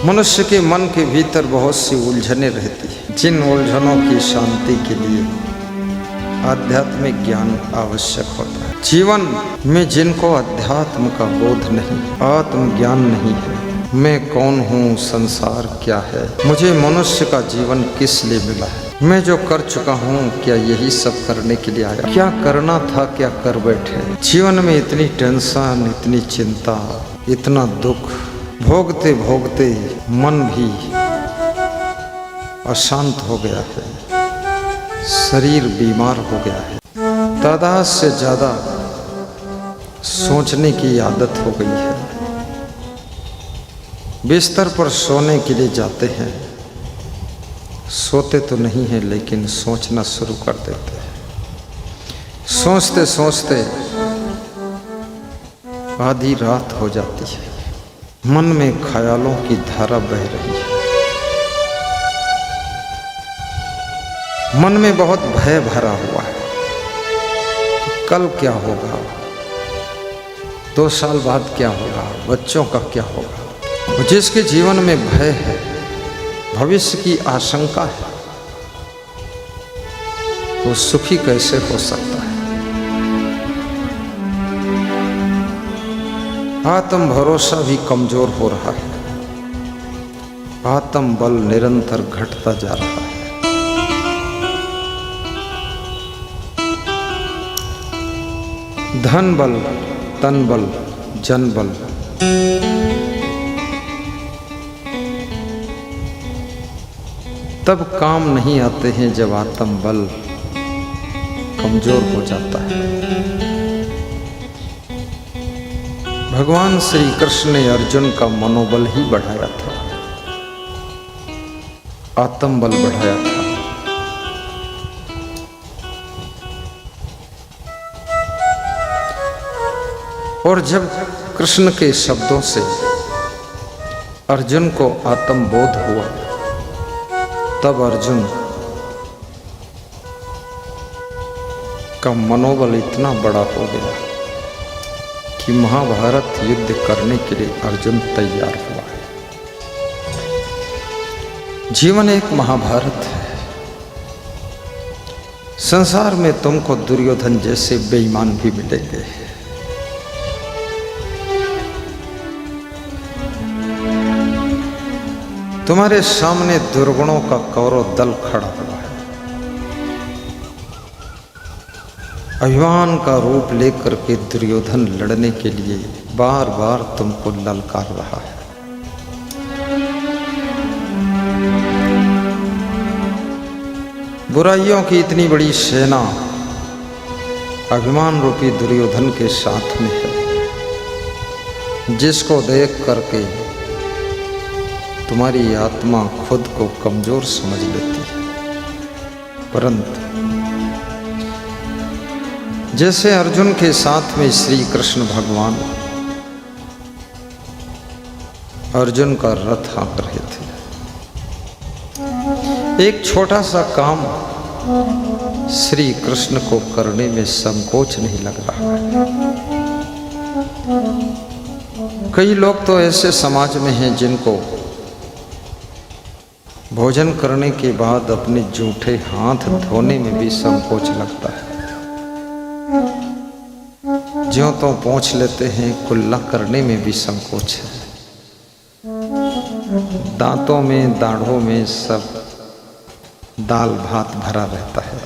मनुष्य के मन के भीतर बहुत सी उलझनें रहती हैं, जिन उलझनों की शांति के लिए आध्यात्मिक ज्ञान आवश्यक होता है। जीवन में जिनको अध्यात्म का बोध नहीं, आत्मज्ञान नहीं है, मैं कौन हूँ, संसार क्या है, मुझे मनुष्य का जीवन किस लिए मिला है, मैं जो कर चुका हूँ क्या यही सब करने के लिए आया, क्या करना था क्या कर बैठे। जीवन में इतनी टेंशन, इतनी चिंता, इतना दुख भोगते भोगते मन भी अशांत हो गया है, शरीर बीमार हो गया है, तादाद से ज़्यादा सोचने की आदत हो गई है। बिस्तर पर सोने के लिए जाते हैं, सोते तो नहीं हैं लेकिन सोचना शुरू कर देते हैं। सोचते सोचते आधी रात हो जाती है, मन में ख्यालों की धारा बह रही है, मन में बहुत भय भरा हुआ है कि कल क्या होगा, 2 साल बाद क्या होगा, बच्चों का क्या होगा। जिसके जीवन में भय है, भविष्य की आशंका है, वो सुखी कैसे हो सकता है। आत्म भरोसा भी कमजोर हो रहा है, आत्म बल निरंतर घटता जा रहा है। धन बल, तन बल, जन बल, तब काम नहीं आते हैं जब आत्म बल कमजोर हो जाता है। भगवान श्री कृष्ण ने अर्जुन का मनोबल ही बढ़ाया था, आत्म बल बढ़ाया था। और जब कृष्ण के शब्दों से अर्जुन को आत्मबोध हुआ, तब अर्जुन का मनोबल इतना बड़ा हो गया कि महाभारत युद्ध करने के लिए अर्जुन तैयार हुआ है। जीवन एक महाभारत है। संसार में तुमको दुर्योधन जैसे बेईमान भी मिलेंगे, तुम्हारे सामने दुर्गुणों का कौरव दल खड़ा हुआ है, अभिमान का रूप लेकर के दुर्योधन लड़ने के लिए बार बार तुमको ललकार रहा है। बुराइयों की इतनी बड़ी सेना अभिमान रूपी दुर्योधन के साथ में है, जिसको देख करके तुम्हारी आत्मा खुद को कमजोर समझ लेती है। परंतु जैसे अर्जुन के साथ में श्री कृष्ण भगवान अर्जुन का रथ हाँक रहे थे, एक छोटा सा काम श्री कृष्ण को करने में संकोच नहीं लग रहा है। कई लोग तो ऐसे समाज में हैं जिनको भोजन करने के बाद अपने जूठे हाथ धोने में भी संकोच लगता है। ज्यों तो पोंछ लेते हैं, कुल्ला करने में भी संकोच है। दांतों में, दाढ़ों में सब दाल भात भरा रहता है,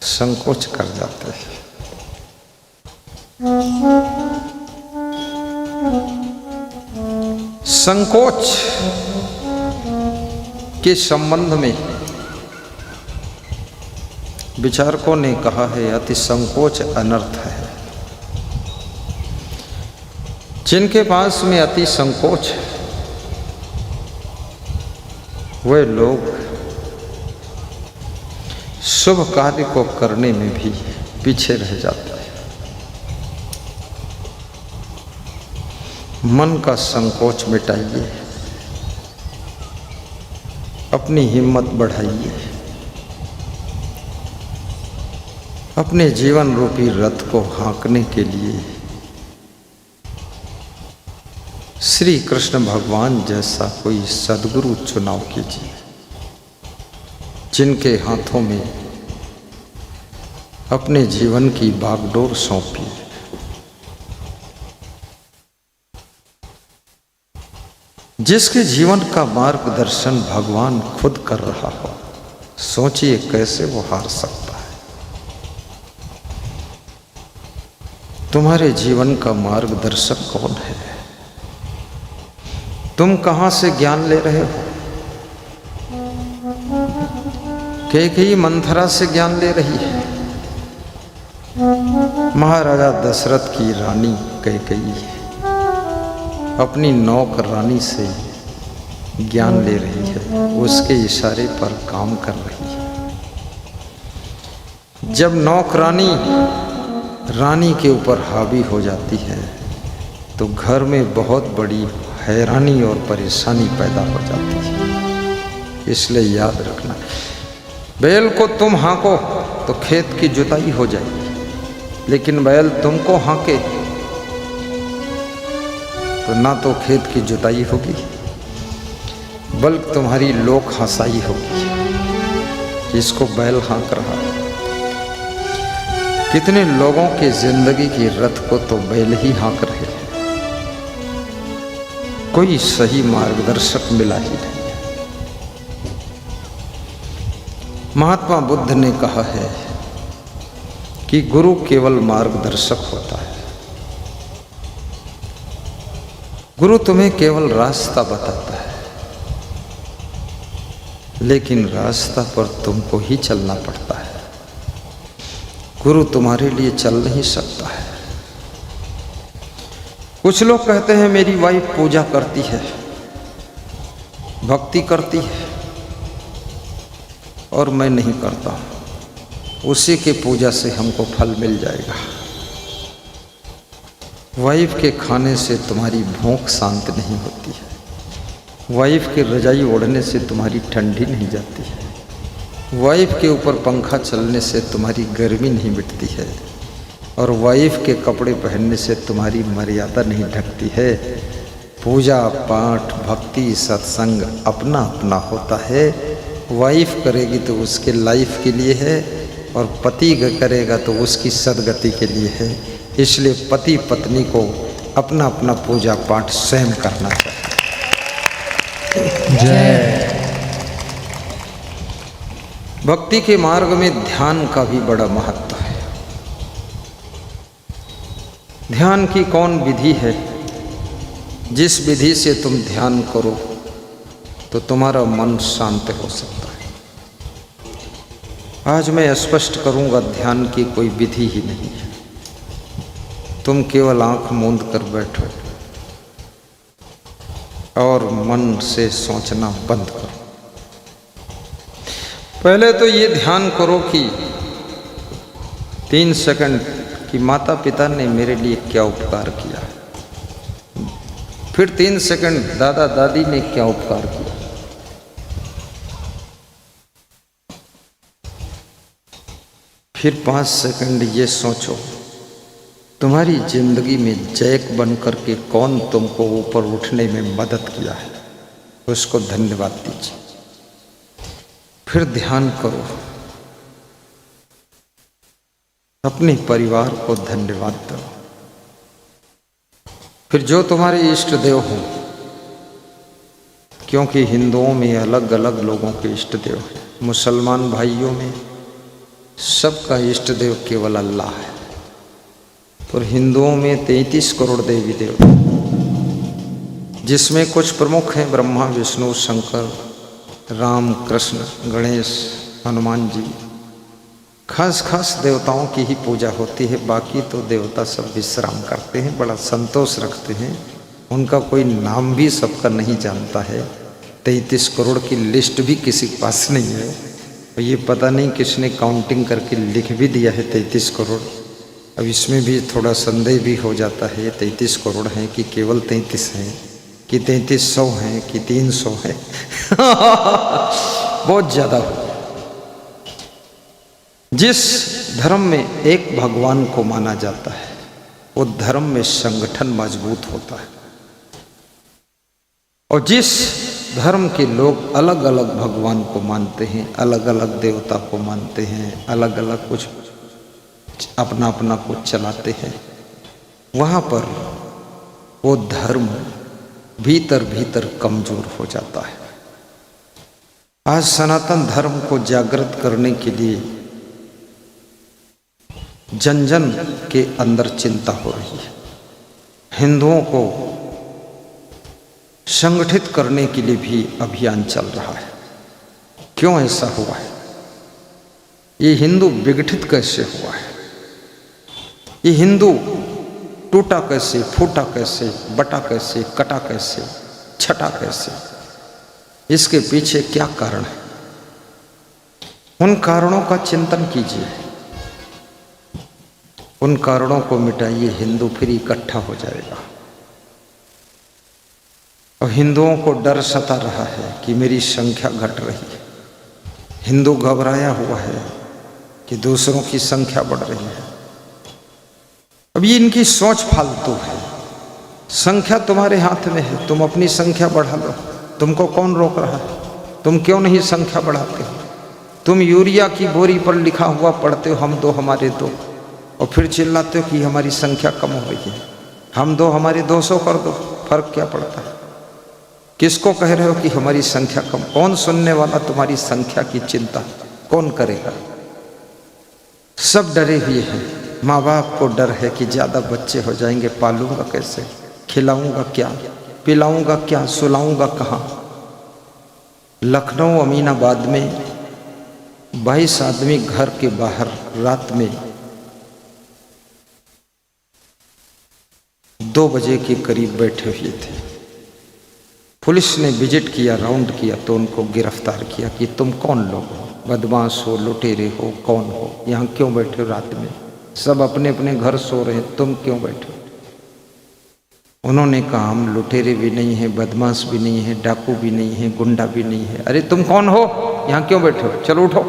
संकोच कर जाते हैं। संकोच के संबंध में विचारकों ने कहा है, अति संकोच अनर्थ है। जिनके पास में अति संकोच है, वे लोग शुभ कार्य को करने में भी पीछे रह जाते हैं। मन का संकोच मिटाइए, अपनी हिम्मत बढ़ाइए, अपने जीवन रूपी रथ को हाँकने के लिए श्री कृष्ण भगवान जैसा कोई सद्गुरु चुनाव कीजिए, जिनके हाथों में अपने जीवन की बागडोर सौंपी, जिसके जीवन का मार्गदर्शन भगवान खुद कर रहा हो। सोचिए कैसे वो हार सकता है। तुम्हारे जीवन का मार्गदर्शक कौन है? तुम कहां से ज्ञान ले रहे हो? कैकेयी मंथरा से ज्ञान ले रही है। महाराजा दशरथ की रानी कैकेयी अपनी नौकरानी से ज्ञान ले रही है, उसके इशारे पर काम कर रही है। जब नौकरानी रानी के ऊपर हावी हो जाती है तो घर में बहुत बड़ी हैरानी और परेशानी पैदा हो जाती है। इसलिए याद रखना, बैल को तुम हाँको तो खेत की जुताई हो जाएगी, लेकिन बैल तुमको हाँके तो ना तो खेत की जुताई होगी बल्कि तुम्हारी लोक हंसाई होगी कि इसको बैल हाँक रहा है। कितने लोगों के जिंदगी की रथ को तो बैल ही हाँक रहे हैं। कोई सही मार्गदर्शक मिला ही नहीं है। महात्मा बुद्ध ने कहा है कि गुरु केवल मार्गदर्शक होता है। गुरु तुम्हें केवल रास्ता बताता है, लेकिन रास्ता पर तुमको ही चलना पड़ता है। गुरु तुम्हारे लिए चल नहीं सकता है। कुछ लोग कहते हैं मेरी वाइफ पूजा करती है, भक्ति करती है और मैं नहीं करता, उसी के पूजा से हमको फल मिल जाएगा। वाइफ के खाने से तुम्हारी भूख शांत नहीं होती है। वाइफ की रजाई ओढ़ने से तुम्हारी ठंडी नहीं जाती है। वाइफ के ऊपर पंखा चलने से तुम्हारी गर्मी नहीं मिटती है। और वाइफ के कपड़े पहनने से तुम्हारी मर्यादा नहीं ढकती है। पूजा पाठ भक्ति सत्संग अपना अपना होता है। वाइफ करेगी तो उसके लाइफ के लिए है और पति करेगा तो उसकी सदगति के लिए है। इसलिए पति पत्नी को अपना अपना पूजा पाठ स्वयं करना चाहिए। जय। भक्ति के मार्ग में ध्यान का भी बड़ा महत्व है। ध्यान की कौन विधि है? जिस विधि से तुम ध्यान करो तो तुम्हारा मन शांत हो सकता है। आज मैं स्पष्ट करूंगा, ध्यान की कोई विधि ही नहीं है। तुम केवल आंख मूंद कर बैठो और मन से सोचना बंद करो। पहले तो ये ध्यान करो कि 3 सेकंड कि माता पिता ने मेरे लिए क्या उपकार किया। फिर 3 सेकंड दादा दादी ने क्या उपकार किया। फिर 5 सेकंड ये सोचो तुम्हारी जिंदगी में जैक बन करके कौन तुमको ऊपर उठने में मदद किया है, उसको धन्यवाद दीजिए। फिर ध्यान करो, अपने परिवार को धन्यवाद दो। फिर जो तुम्हारे इष्ट देव हों, क्योंकि हिंदुओं में अलग अलग लोगों के इष्ट देव हैं, मुसलमान भाइयों में सबका इष्ट देव केवल अल्लाह है। और हिंदुओं में 33 करोड़ देवी देवता, जिसमें कुछ प्रमुख हैं ब्रह्मा विष्णु शंकर राम कृष्ण गणेश हनुमान जी। खास खास देवताओं की ही पूजा होती है, बाकी तो देवता सब विश्राम करते हैं, बड़ा संतोष रखते हैं। उनका कोई नाम भी सबका नहीं जानता है। 33 करोड़ की लिस्ट भी किसी के पास नहीं है। और ये पता नहीं किसने काउंटिंग करके लिख भी दिया है 33 करोड़। अब इसमें भी थोड़ा संदेह भी हो जाता है, 33 करोड़ हैं कि केवल 33 हैं कि 3300 हैं कि 300 हैं। बहुत ज़्यादा हो। जिस धर्म में एक भगवान को माना जाता है वो धर्म में संगठन मजबूत होता है। और जिस धर्म के लोग अलग अलग भगवान को मानते हैं, अलग अलग देवता को मानते हैं, अलग अलग कुछ अपना अपना कुछ चलाते हैं, वहाँ पर वो धर्म भीतर भीतर कमजोर हो जाता है। आज सनातन धर्म को जागृत करने के लिए जन जन के अंदर चिंता हो रही है। हिंदुओं को संगठित करने के लिए भी अभियान चल रहा है। क्यों ऐसा हुआ है? ये हिंदू विघटित कैसे हुआ है? ये हिंदू टूटा कैसे, फूटा कैसे, बटा कैसे, कटा कैसे, छटा कैसे? इसके पीछे क्या कारण है? उन कारणों का चिंतन कीजिए, उन कारणों को मिटाइए, हिंदू फिर इकट्ठा हो जाएगा। और हिंदुओं को डर सता रहा है कि मेरी संख्या घट रही है। हिंदू घबराया हुआ है कि दूसरों की संख्या बढ़ रही है। अब ये इनकी सोच फालतू है। संख्या तुम्हारे हाथ में है, तुम अपनी संख्या बढ़ा लो। तुमको कौन रोक रहा है? तुम क्यों नहीं संख्या बढ़ाते हो? तुम यूरिया की बोरी पर लिखा हुआ पढ़ते हो, हम दो हमारे दो, और फिर चिल्लाते हो कि हमारी संख्या कम हो रही है। हम दो हमारे 200 कर दो, फर्क क्या पड़ता है? किसको कह रहे हो कि हमारी संख्या कम? कौन सुनने वाला तुम्हारी संख्या की चिंता कौन करेगा? सब डरे हुए हैं। माँ बाप को डर है कि ज़्यादा बच्चे हो जाएंगे, पालूंगा कैसे, खिलाऊंगा क्या, पिलाऊंगा क्या, सुलाऊंगा कहाँ। लखनऊ अमीनाबाद में 22 आदमी घर के बाहर रात में 2 बजे के करीब बैठे हुए थे। पुलिस ने विजिट किया, राउंड किया, तो उनको गिरफ्तार किया कि तुम कौन लोग हो, बदमाश हो, लुटेरे हो, कौन हो, यहाँ क्यों बैठे हो रात में? सब अपने अपने घर सो रहे हैं, तुम क्यों बैठे हो? उन्होंने कहा हम लुटेरे भी नहीं हैं, बदमाश भी नहीं हैं, डाकू भी नहीं हैं, गुंडा भी नहीं है। अरे तुम कौन हो, यहाँ क्यों बैठे हो? चलो उठो।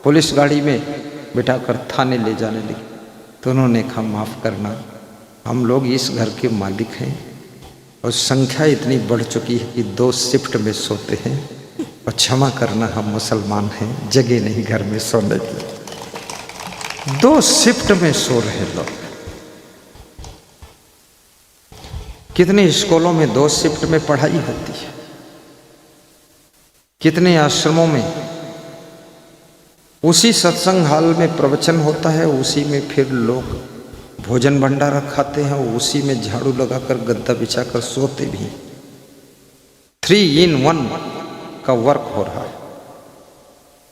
पुलिस गाड़ी में बिठाकर थाने ले जाने लगी। तो उन्होंने कहा माफ़ करना, हम लोग इस घर के मालिक हैं और संख्या इतनी बढ़ चुकी है कि 2 शिफ्ट में सोते हैं, और क्षमा करना हम मुसलमान हैं, जगह नहीं घर में सोने की। 2 शिफ्ट में सो रहे लोग। कितने स्कूलों में 2 शिफ्ट में पढ़ाई होती है, कितने आश्रमों में उसी सत्संग हाल में प्रवचन होता है, उसी में फिर लोग भोजन भंडारा खाते हैं, उसी में झाड़ू लगाकर गद्दा बिछाकर सोते भी। 3 in 1 का वर्क हो रहा है,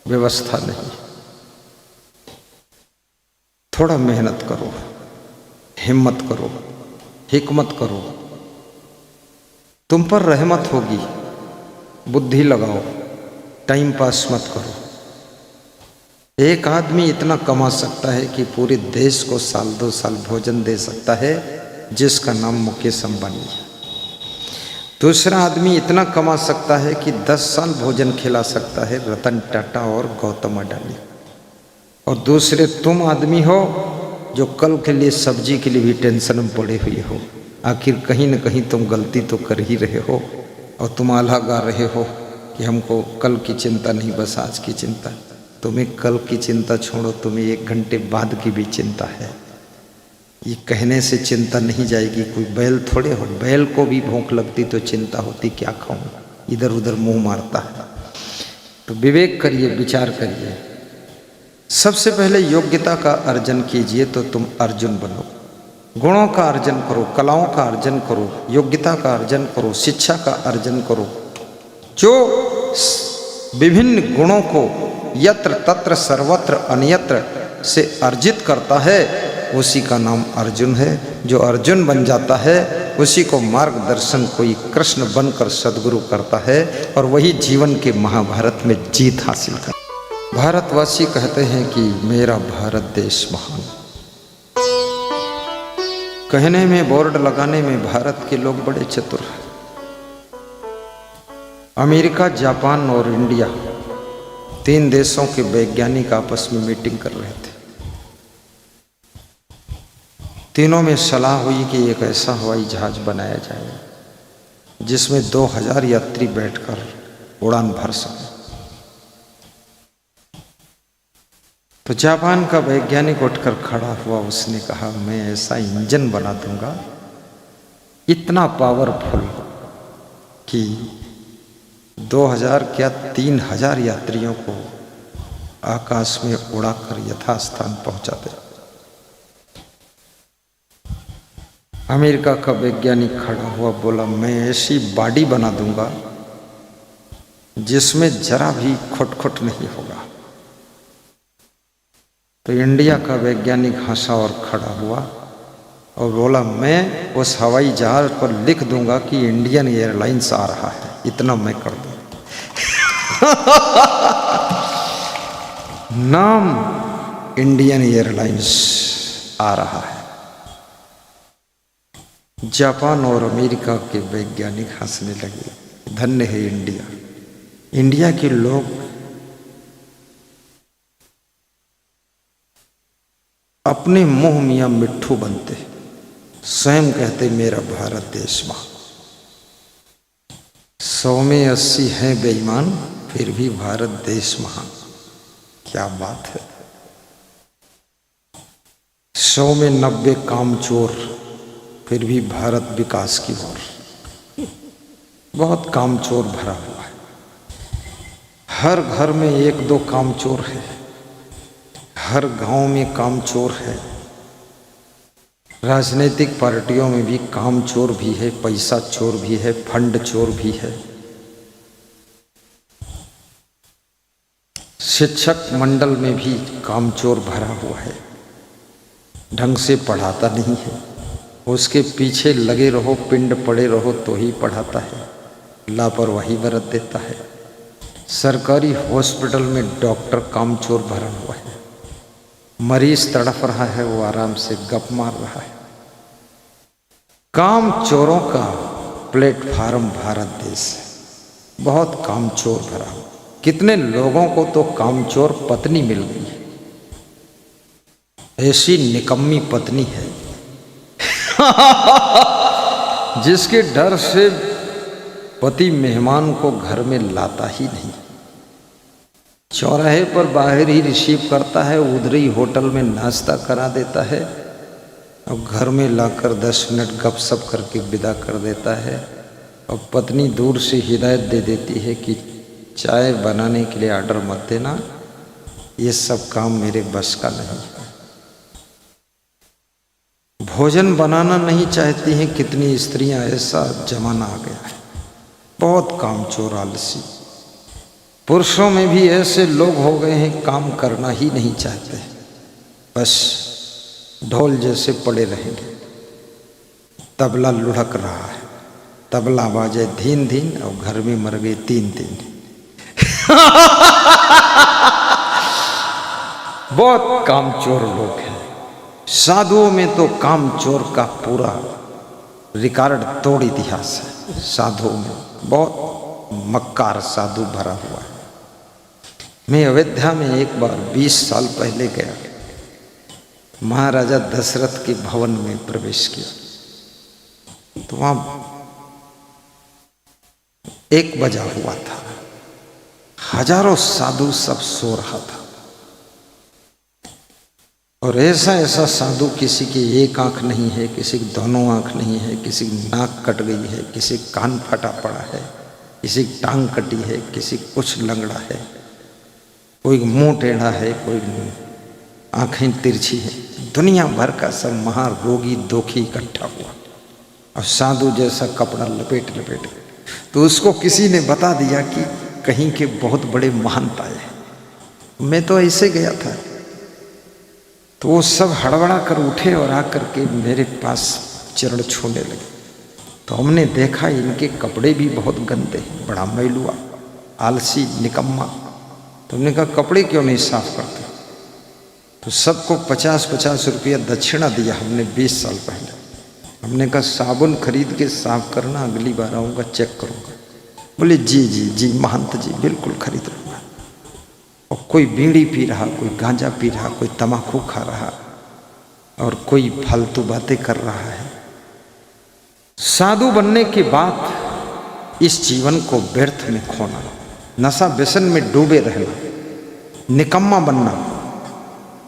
व्यवस्था नहीं। थोड़ा मेहनत करो, हिम्मत करो, हिकमत करो, तुम पर रहमत होगी। बुद्धि लगाओ, टाइम पास मत करो। एक आदमी इतना कमा सकता है कि पूरे देश को 1-2 साल भोजन दे सकता है, जिसका नाम मुकेश अंबानी है। दूसरा आदमी इतना कमा सकता है कि 10 साल भोजन खिला सकता है, रतन टाटा और गौतम अडानी। और दूसरे तुम आदमी हो जो कल के लिए सब्जी के लिए भी टेंशन में पड़े हुए हो। आखिर कहीं न कहीं तुम गलती तो कर ही रहे हो, और तुम आल्हा गा रहे हो कि हमको कल की चिंता नहीं, बस आज की चिंता। तुम्हें कल की चिंता छोड़ो, तुम्हें 1 घंटे बाद की भी चिंता है। ये कहने से चिंता नहीं जाएगी। कोई बैल थोड़े हो, बैल को भी भूख लगती तो चिंता होती, क्या खाऊं, इधर उधर मुंह मारता है। तो विवेक करिए, विचार करिए। सबसे पहले योग्यता का अर्जन कीजिए तो तुम अर्जुन बनो। गुणों का अर्जन करो, कलाओं का अर्जन करो, योग्यता का अर्जन करो, शिक्षा का अर्जन करो। जो विभिन्न गुणों को यत्र तत्र सर्वत्र अन्यत्र से अर्जित करता है, उसी का नाम अर्जुन है। जो अर्जुन बन जाता है, उसी को मार्गदर्शन कोई कृष्ण बनकर सद्गुरु करता है, और वही जीवन के महाभारत में जीत हासिल कर। भारतवासी कहते हैं कि मेरा भारत देश महान। कहने में, बोर्ड लगाने में भारत के लोग बड़े चतुर हैं। अमेरिका, जापान और इंडिया 3 देशों के वैज्ञानिक आपस में मीटिंग कर रहे थे। तीनों में सलाह हुई कि एक ऐसा हवाई जहाज बनाया जाए जिसमें 2000 यात्री बैठकर उड़ान भर सके। तो जापान का वैज्ञानिक उठकर खड़ा हुआ, उसने कहा मैं ऐसा इंजन बना दूंगा इतना पावरफुल कि 2000 क्या 3000 यात्रियों को आकाश में उड़ाकर यथास्थान पहुंचा दे। अमेरिका का वैज्ञानिक खड़ा हुआ, बोला मैं ऐसी बॉडी बना दूंगा जिसमें जरा भी खुट नहीं होगा। तो इंडिया का वैज्ञानिक हंसा और खड़ा हुआ और बोला मैं उस हवाई जहाज पर लिख दूंगा कि इंडियन एयरलाइंस आ रहा है, इतना मैं कर दूं। नाम इंडियन एयरलाइंस आ रहा है। जापान और अमेरिका के वैज्ञानिक हंसने लगे, धन्य है इंडिया। इंडिया के लोग अपने मुंह मियां मिट्ठू बनते, स्वयं कहते मेरा भारत देश महान। 100 में 80 हैं बेईमान, फिर भी भारत देश महान। क्या बात है। 100 में 90 कामचोर, फिर भी भारत विकास की ओर। बहुत कामचोर भरा हुआ है, हर घर में 1-2 कामचोर है, हर गांव में कामचोर है। राजनीतिक पार्टियों में भी कामचोर भी है, पैसा चोर भी है, फंड चोर भी है। शिक्षक मंडल में भी कामचोर भरा हुआ है, ढंग से पढ़ाता नहीं है, उसके पीछे लगे रहो, पिंड पड़े रहो तो ही पढ़ाता है, लापरवाही बरत देता है। सरकारी हॉस्पिटल में डॉक्टर कामचोर भरा हुआ है, मरीज तड़प रहा है, वो आराम से गप मार रहा है। काम चोरों का प्लेटफार्म भारत देश है, बहुत कामचोर भरा हुआ। कितने लोगों को तो कामचोर पत्नी मिल गई है, ऐसी निकम्मी पत्नी है जिसके डर से पति मेहमान को घर में लाता ही नहीं। चौराहे पर बाहर ही रिसीव करता है, उधर ही होटल में नाश्ता करा देता है, और घर में लाकर 10 मिनट गपशप करके विदा कर देता है। और पत्नी दूर से हिदायत दे देती है कि चाय बनाने के लिए ऑर्डर मत देना, ये सब काम मेरे बस का नहीं है। भोजन बनाना नहीं चाहती हैं कितनी स्त्रियां, ऐसा जमाना आ गया है। बहुत कामचोर आलसी। पुरुषों में भी ऐसे लोग हो गए हैं, काम करना ही नहीं चाहते, बस ढोल जैसे पड़े रहेंगे। तबला लुढ़क रहा है, तबला बाजे धीन धीन, और घर में मर गए 3-3। बहुत कामचोर लोग हैं। साधुओं में तो कामचोर का पूरा रिकॉर्ड तोड़ इतिहास है। साधुओं में बहुत मक्कार साधु भरा हुआ है। मैं अयोध्या में एक बार 20 साल पहले गया, महाराजा दशरथ के भवन में प्रवेश किया, तो वहां 1 बजा हुआ था, हजारों साधु सब सो रहा था, और ऐसा ऐसा साधु, किसी की एक आंख नहीं है, किसी की दोनों आंख नहीं है, किसी की नाक कट गई है, किसी का कान फटा पड़ा है, किसी की टांग कटी है, किसी कुछ लंगड़ा है, कोई मुंह टेढ़ा है, कोई आंखें तिरछी है। दुनिया भर का सब महारोगी दोखी इकट्ठा हुआ, और साधु जैसा कपड़ा लपेट लपेट। तो उसको किसी ने बता दिया कि कहीं के बहुत बड़े महंत आए हैं। मैं तो ऐसे गया था, तो वो सब हड़बड़ा कर उठे और आकर के मेरे पास चरण छूने लगे। तो हमने देखा इनके कपड़े भी बहुत गंदे हैं, बड़ा मैलुआ, आलसी, निकम्मा। तो हमने कहा कपड़े क्यों नहीं साफ करते? तो सबको 50-50 रुपया दक्षिणा दिया हमने 20 साल पहले। हमने कहा साबुन खरीद के साफ करना, अगली बार आऊँगा चेक करूँगा। बोले जी जी जी महंत जी, बिल्कुल खरीद लूँगा। और कोई बीड़ी पी रहा, कोई गांजा पी रहा, कोई तम्बाकू खा रहा, और कोई फालतू बातें कर रहा है। साधु बनने के बाद इस जीवन को व्यर्थ में खोना, नशा व्यसन में डूबे रहना, निकम्मा बनना,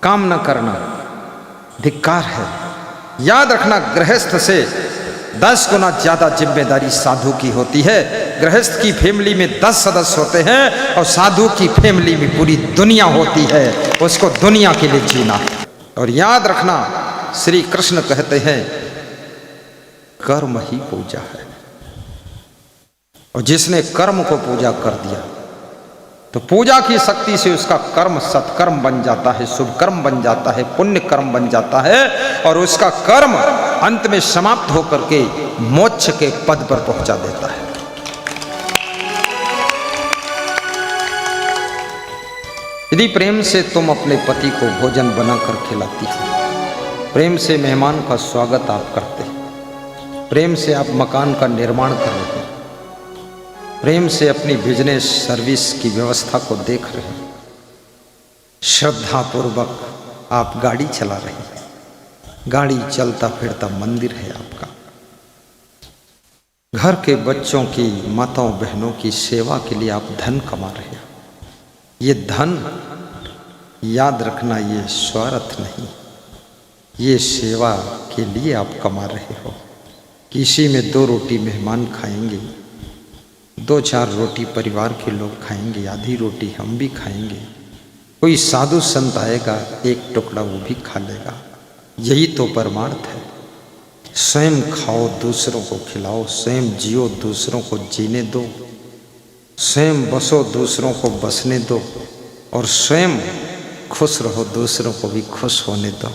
काम न करना धिक्कार है। याद रखना, गृहस्थ से 10 गुना ज्यादा जिम्मेदारी साधु की होती है। गृहस्थ की फैमिली में 10 सदस्य होते हैं और साधु की फैमिली में पूरी दुनिया होती है। उसको दुनिया के लिए जीना। और याद रखना, श्री कृष्ण कहते हैं कर्म ही पूजा है, और जिसने कर्म को पूजा कर दिया तो पूजा की शक्ति से उसका कर्म सत्कर्म बन जाता है, शुभ कर्म बन जाता है, पुण्य कर्म बन जाता है, और उसका कर्म अंत में समाप्त होकर के मोक्ष के पद पर पहुंचा देता है। यदि प्रेम से तुम अपने पति को भोजन बनाकर खिलाती हो, प्रेम से मेहमान का स्वागत आप करते हैं, प्रेम से आप मकान का निर्माण कर रहे हैं, प्रेम से अपनी बिजनेस सर्विस की व्यवस्था को देख रहे हैं, श्रद्धापूर्वक आप गाड़ी चला रहे हैं, गाड़ी चलता फिरता मंदिर है आपका, घर के बच्चों की माताओं बहनों की सेवा के लिए आप धन कमा रहे हैं। ये धन, याद रखना, ये स्वार्थ नहीं, ये सेवा के लिए आप कमा रहे हो। किसी में 2 रोटी मेहमान खाएंगे, 2-4 रोटी परिवार के लोग खाएंगे, आधी रोटी हम भी खाएंगे, कोई साधु संत आएगा 1 टुकड़ा वो भी खा लेगा। यही तो परमार्थ है। स्वयं खाओ, दूसरों को खिलाओ, स्वयं जियो, दूसरों को जीने दो, स्वयं बसो, दूसरों को बसने दो, और स्वयं खुश रहो, दूसरों को भी खुश होने दो।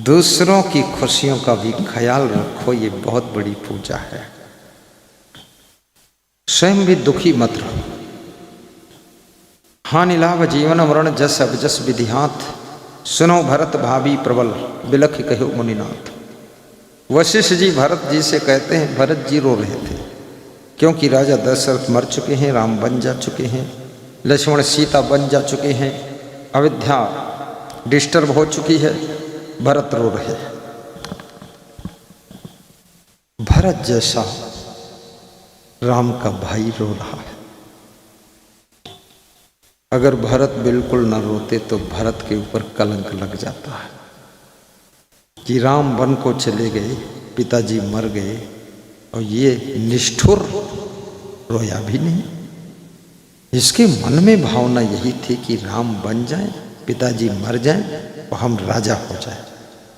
दूसरों की खुशियों का भी ख्याल रखो, ये बहुत बड़ी पूजा है। स्वयं भी दुखी मत रहो। हानि लाभ जीवन मरण जस अवजस विधिहात, सुनो भरत भावी प्रबल बिलख कहो मुनिनाथ। वशिष्ठ जी भरत जी से कहते हैं, भरत जी रो रहे थे क्योंकि राजा दशरथ मर चुके हैं, राम बन जा चुके हैं, लक्ष्मण सीता बन जा चुके हैं, अयोध्या डिस्टर्ब हो चुकी है, भरत रो रहे हैं। भरत जैसा राम का भाई रो रहा है। अगर भरत बिल्कुल न रोते तो भरत के ऊपर कलंक लग जाता है कि राम वन को चले गए, पिताजी मर गए, और ये निष्ठुर रोया भी नहीं। इसके मन में भावना यही थी कि राम बन जाए, पिताजी मर जाए और हम राजा हो जाए,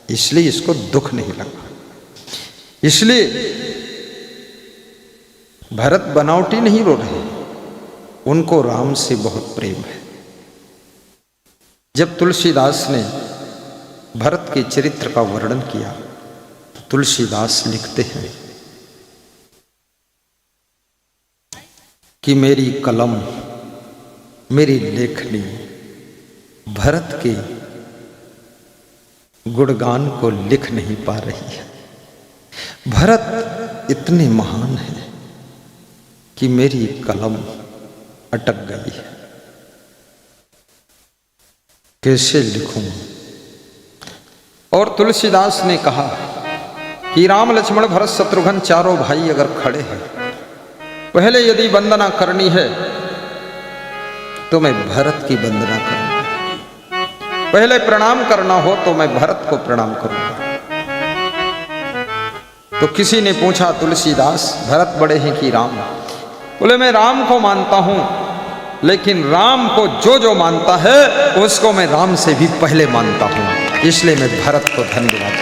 इसलिए इसको दुख नहीं लगा। इसलिए भरत बनावटी नहीं रो रहे, उनको राम से बहुत प्रेम है। जब तुलसीदास ने भरत के चरित्र का वर्णन किया तो तुलसीदास लिखते हैं कि मेरी कलम, मेरी लेखनी भरत के गुणगान को लिख नहीं पा रही है। भरत इतने महान हैं कि मेरी कलम अटक गई है, कैसे लिखूं। और तुलसीदास ने कहा कि राम लक्ष्मण भरत शत्रुघ्न चारों भाई अगर खड़े हैं, पहले यदि वंदना करनी है तो मैं भरत की वंदना करूंगा, पहले प्रणाम करना हो तो मैं भरत को प्रणाम करूंगा। तो किसी ने पूछा, तुलसीदास भरत बड़े हैं कि राम? बोले मैं राम को मानता हूं, लेकिन राम को जो जो मानता है उसको मैं राम से भी पहले मानता हूं, इसलिए मैं भरत को धन्यवाद